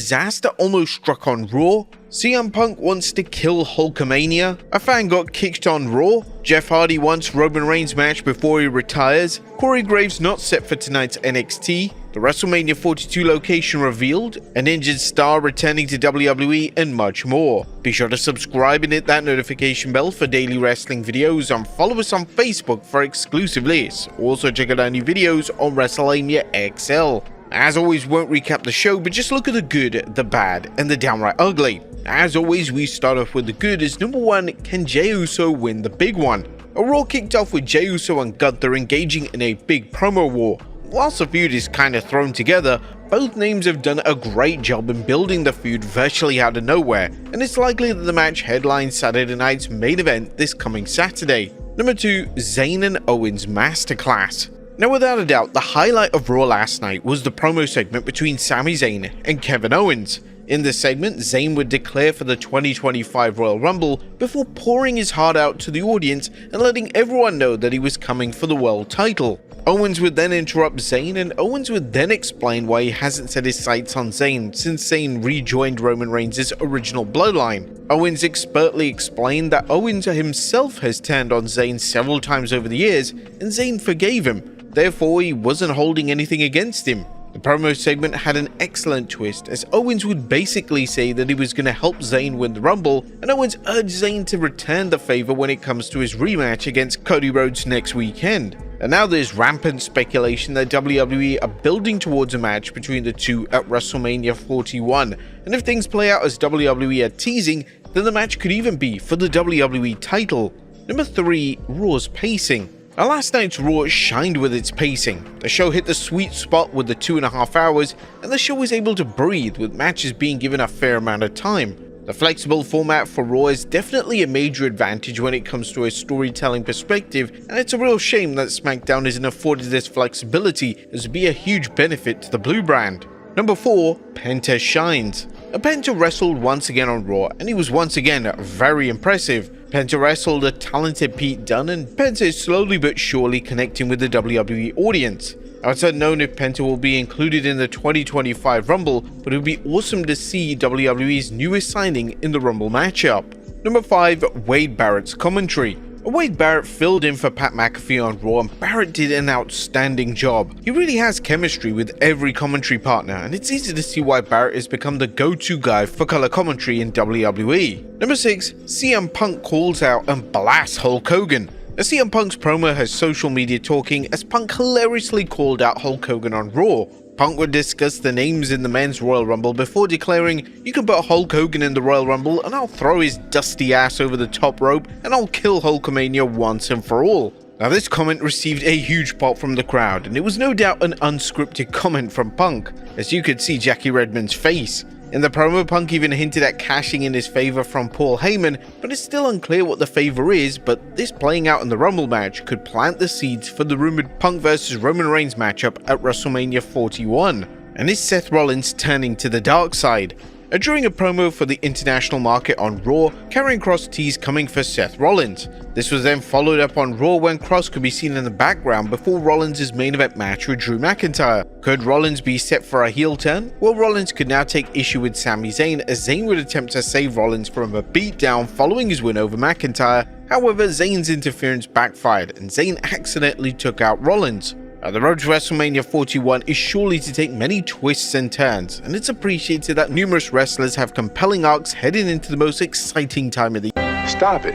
Disaster almost struck on Raw. CM Punk wants to kill Hulkamania. A fan got kicked on Raw. Jeff Hardy wants Roman Reigns match before he retires. Corey Graves not set for tonight's NXT. The WrestleMania 42 location revealed. An injured star returning to WWE, and much more. Be sure to subscribe and hit that notification bell for daily wrestling videos, and follow us on Facebook for exclusive lists. Also check out our new videos on WrestleMania XL. As always, won't recap the show, but just look at the good, the bad, and the downright ugly. As always, we start off with the good as number 1, can Jey Uso win the big one? A Raw kicked off with Jey Uso and Gunther engaging in a big promo war. Whilst the feud is kinda thrown together, both names have done a great job in building the feud virtually out of nowhere, and it's likely that the match headlines Saturday night's main event this coming Saturday. Number 2, Zayn and Owens Masterclass. Now, without a doubt, the highlight of Raw last night was the promo segment between Sami Zayn and Kevin Owens. In this segment, Zayn would declare for the 2025 Royal Rumble before pouring his heart out to the audience and letting everyone know that he was coming for the world title. Owens would then interrupt Zayn, and Owens would then explain why he hasn't set his sights on Zayn since Zayn rejoined Roman Reigns' original bloodline. Owens expertly explained that Owens himself has turned on Zayn several times over the years, and Zayn forgave him. Therefore, he wasn't holding anything against him. The promo segment had an excellent twist, as Owens would basically say that he was going to help Zayn win the Rumble, and Owens urged Zayn to return the favor when it comes to his rematch against Cody Rhodes next weekend. And now there's rampant speculation that WWE are building towards a match between the two at WrestleMania 41, and if things play out as WWE are teasing, then the match could even be for the WWE title. Number 3, Raw's pacing. Now, last night's Raw shined with its pacing. The show hit the sweet spot with the 2.5 hours, and the show was able to breathe with matches being given a fair amount of time. The flexible format for Raw is definitely a major advantage when it comes to a storytelling perspective, and it's a real shame that SmackDown isn't afforded this flexibility, as would be a huge benefit to the Blue brand. Number 4, Penta shines. Penta wrestled once again on Raw, and he was once again very impressive. Penta wrestled a talented Pete Dunne, and Penta is slowly but surely connecting with the WWE audience. Now, it's unknown if Penta will be included in the 2025 Rumble, but it would be awesome to see WWE's newest signing in the Rumble matchup. Number 5, Wade Barrett's commentary. Wade Barrett filled in for Pat McAfee on Raw, and Barrett did an outstanding job. He really has chemistry with every commentary partner, and it's easy to see why Barrett has become the go-to guy for color commentary in WWE. Number 6, CM Punk calls out and blasts Hulk Hogan. Now, CM Punk's promo has social media talking as Punk hilariously called out Hulk Hogan on Raw. Punk would discuss the names in the men's Royal Rumble before declaring, "You can put Hulk Hogan in the Royal Rumble and I'll throw his dusty ass over the top rope and I'll kill Hulkamania once and for all." Now, this comment received a huge pop from the crowd, and it was no doubt an unscripted comment from Punk, as you could see Jackie Redmond's face. In the promo, Punk even hinted at cashing in his favor from Paul Heyman, but it's still unclear what the favor is, but this playing out in the Rumble match could plant the seeds for the rumored Punk vs Roman Reigns matchup at WrestleMania 41. And is Seth Rollins turning to the dark side? During a promo for the international market on Raw, Karrion Kross teased coming for Seth Rollins. This was then followed up on Raw when Kross could be seen in the background before Rollins' main event match with Drew McIntyre. Could Rollins be set for a heel turn? Well, Rollins could now take issue with Sami Zayn, as Zayn would attempt to save Rollins from a beatdown following his win over McIntyre. However, Zayn's interference backfired, and Zayn accidentally took out Rollins. The road to WrestleMania 41 is surely to take many twists and turns, and it's appreciated that numerous wrestlers have compelling arcs heading into the most exciting time of the year. Stop it.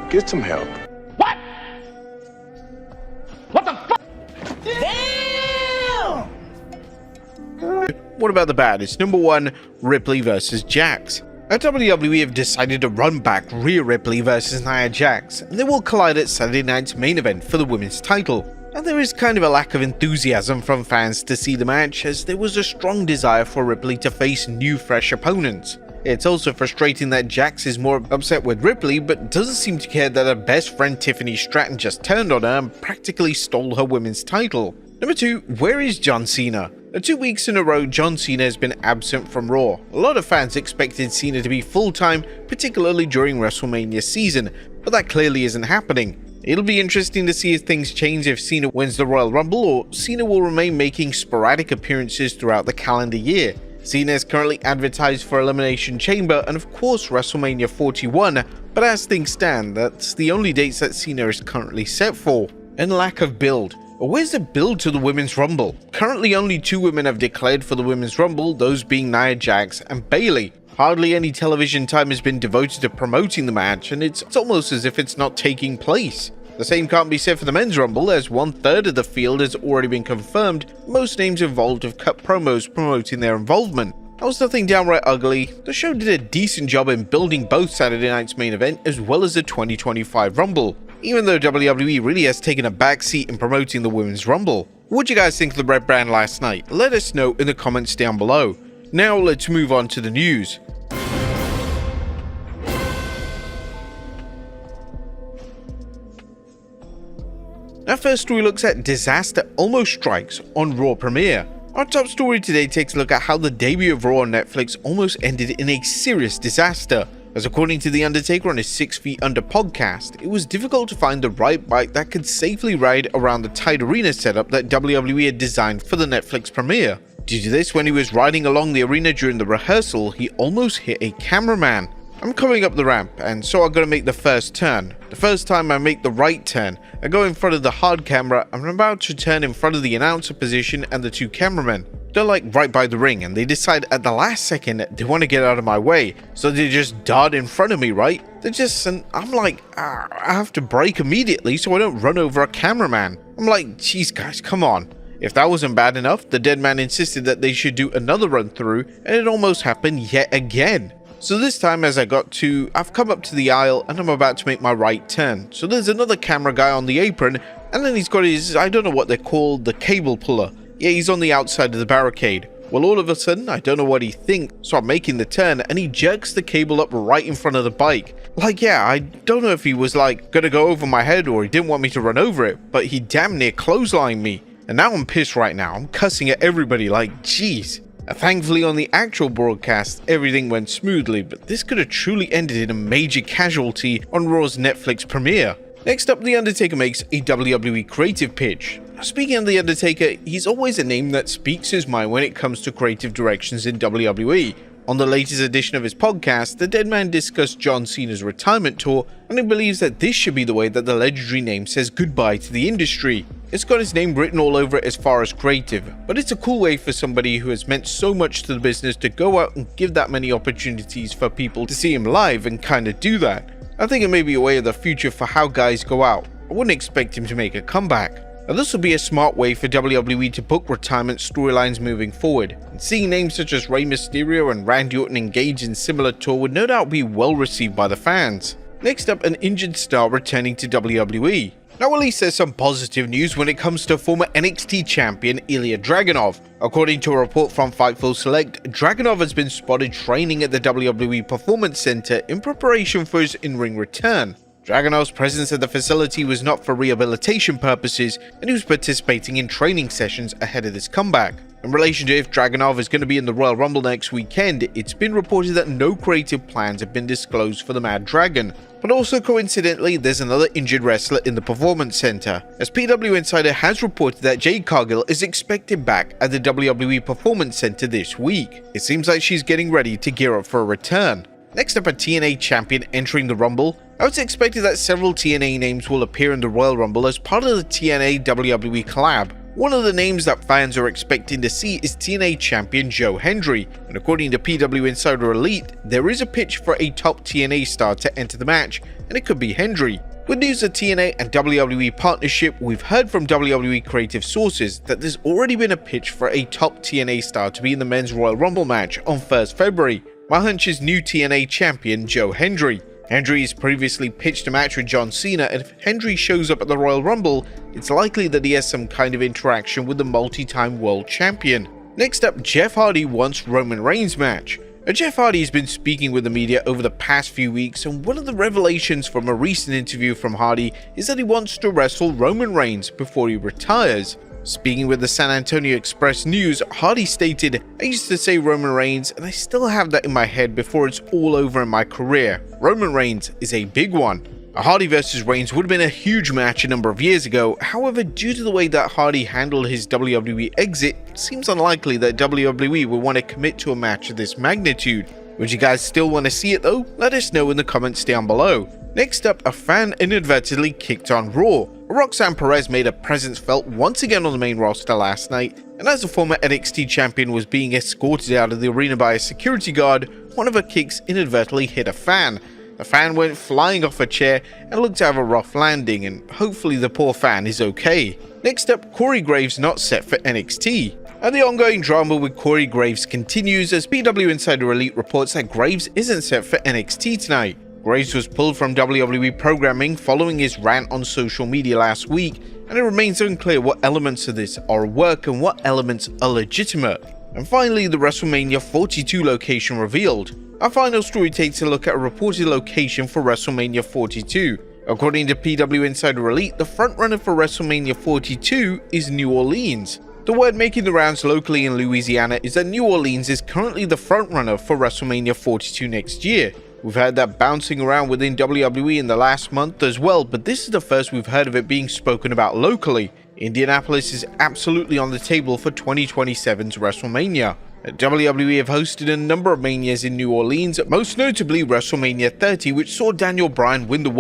Get some help. What? What the fuck? Damn! What about the bad? It's number 1, Ripley vs Jax. WWE have decided to run back Rhea Ripley vs Nia Jax, and they will collide at Saturday night's main event for the women's title. And there is kind of a lack of enthusiasm from fans to see the match, as there was a strong desire for Ripley to face new fresh opponents. It's also frustrating that Jax is more upset with Ripley, but doesn't seem to care that her best friend Tiffany Stratton just turned on her and practically stole her women's title. Number 2, where is John Cena? 2 weeks in a row, John Cena has been absent from Raw. A lot of fans expected Cena to be full-time, particularly during WrestleMania season, but that clearly isn't happening. It'll be interesting to see if things change if Cena wins the Royal Rumble, or Cena will remain making sporadic appearances throughout the calendar year. Cena is currently advertised for Elimination Chamber and of course WrestleMania 41, but as things stand, that's the only dates that Cena is currently set for. And lack of build. Where's the build to the Women's Rumble? Currently only 2 women have declared for the Women's Rumble, those being Nia Jax and Bayley. Hardly any television time has been devoted to promoting the match, and it's almost as if it's not taking place. The same can't be said for the Men's Rumble, as 1/3 of the field has already been confirmed. Most names involved have cut promos promoting their involvement. That was nothing downright ugly. The show did a decent job in building both Saturday night's main event as well as the 2025 Rumble, even though WWE really has taken a backseat in promoting the Women's Rumble. What do you guys think of the red brand last night? Let us know in the comments down below. Now let's move on to the news. Our first story looks at disaster almost strikes on Raw premiere. Our top story today takes a look at how the debut of Raw on Netflix almost ended in a serious disaster. As according to The Undertaker on his 6 Feet Under podcast, it was difficult to find the right bike that could safely ride around the tight arena setup that WWE had designed for the Netflix premiere. Due to this, when he was riding along the arena during the rehearsal, he almost hit a cameraman. I'm coming up the ramp, and so I'm going to make the first turn. The first time I make the right turn, I go in front of the hard camera, and I'm about to turn in front of the announcer position and the 2 cameramen. They're like right by the ring, and they decide at the last second they want to get out of my way, so they just dart in front of me, right? And I'm like, I have to brake immediately so I don't run over a cameraman. I'm like, geez guys, come on. If that wasn't bad enough, the dead man insisted that they should do another run through, and it almost happened yet again. So this time as I've come up to the aisle and I'm about to make my right turn. So there's another camera guy on the apron, and then he's got his, I don't know what they're called, the cable puller. Yeah, he's on the outside of the barricade. Well, all of a sudden, I don't know what he thinks, so I'm making the turn and he jerks the cable up right in front of the bike. Like, yeah, I don't know if he was like gonna go over my head or he didn't want me to run over it, but he damn near clotheslined me. And now I'm pissed right now. I'm cussing at everybody like, jeez. Thankfully on the actual broadcast, everything went smoothly, but this could have truly ended in a major casualty on Raw's Netflix premiere. Next up, The Undertaker makes a WWE creative pitch. Now, speaking of The Undertaker, he's always a name that speaks his mind when it comes to creative directions in WWE. On the latest edition of his podcast, the Dead Man discussed John Cena's retirement tour, and he believes that this should be the way that the legendary name says goodbye to the industry. It's got his name written all over it as far as creative, but it's a cool way for somebody who has meant so much to the business to go out and give that many opportunities for people to see him live and kinda do that. I think it may be a way of the future for how guys go out. I wouldn't expect him to make a comeback. Now this will be a smart way for WWE to book retirement storylines moving forward, and seeing names such as Rey Mysterio and Randy Orton engage in similar tour would no doubt be well received by the fans. Next up, an injured star returning to WWE. Now at least there's some positive news when it comes to former NXT champion Ilya Dragunov. According to a report from Fightful Select, Dragunov has been spotted training at the WWE Performance Center in preparation for his in-ring return. Dragunov's presence at the facility was not for rehabilitation purposes, and he was participating in training sessions ahead of this comeback. In relation to if Dragunov is going to be in the Royal Rumble next weekend, it's been reported that no creative plans have been disclosed for the Mad Dragon. But also coincidentally, there's another injured wrestler in the Performance Center, as PW Insider has reported that Jade Cargill is expected back at the WWE Performance Center this week. It seems like she's getting ready to gear up for a return. Next up, a TNA champion entering the Rumble. Now it's expected that several TNA names will appear in the Royal Rumble as part of the TNA WWE collab. One of the names that fans are expecting to see is TNA champion Joe Hendry, and according to PW Insider Elite, there is a pitch for a top TNA star to enter the match, and it could be Hendry. With news of TNA and WWE partnership, we've heard from WWE creative sources that there's already been a pitch for a top TNA star to be in the men's Royal Rumble match on 1st February. My hunch is new TNA champion Joe Hendry. Hendry has previously pitched a match with John Cena, and if Hendry shows up at the Royal Rumble, it's likely that he has some kind of interaction with the multi-time world champion. Next up, Jeff Hardy wants Roman Reigns match. Jeff Hardy has been speaking with the media over the past few weeks, and one of the revelations from a recent interview from Hardy is that he wants to wrestle Roman Reigns before he retires. Speaking with the San Antonio Express News, Hardy stated, "I used to say Roman Reigns, and I still have that in my head before it's all over in my career. Roman Reigns is a big one." A Hardy vs Reigns would have been a huge match a number of years ago, however, due to the way that Hardy handled his WWE exit, it seems unlikely that WWE would want to commit to a match of this magnitude. Would you guys still want to see it though? Let us know in the comments down below. Next up, a fan inadvertently kicked on Raw. Roxanne Perez made her presence felt once again on the main roster last night, and as the former NXT champion was being escorted out of the arena by a security guard, one of her kicks inadvertently hit a fan. The fan went flying off a chair and looked to have a rough landing, and hopefully the poor fan is okay. Next up, Corey Graves not set for NXT. And the ongoing drama with Corey Graves continues as PW Insider Elite reports that Graves isn't set for NXT tonight. Graves was pulled from WWE programming following his rant on social media last week, and it remains unclear what elements of this are work and what elements are legitimate. And finally, the WrestleMania 42 location revealed. Our final story takes a look at a reported location for WrestleMania 42. According to PW Insider Elite, the frontrunner for WrestleMania 42 is New Orleans. The word making the rounds locally in Louisiana is that New Orleans is currently the frontrunner for WrestleMania 42 next year. We've heard that bouncing around within WWE in the last month as well, but this is the first we've heard of it being spoken about locally. Indianapolis is absolutely on the table for 2027's WrestleMania. WWE have hosted a number of manias in New Orleans, most notably WrestleMania 30, which saw Daniel Bryan win the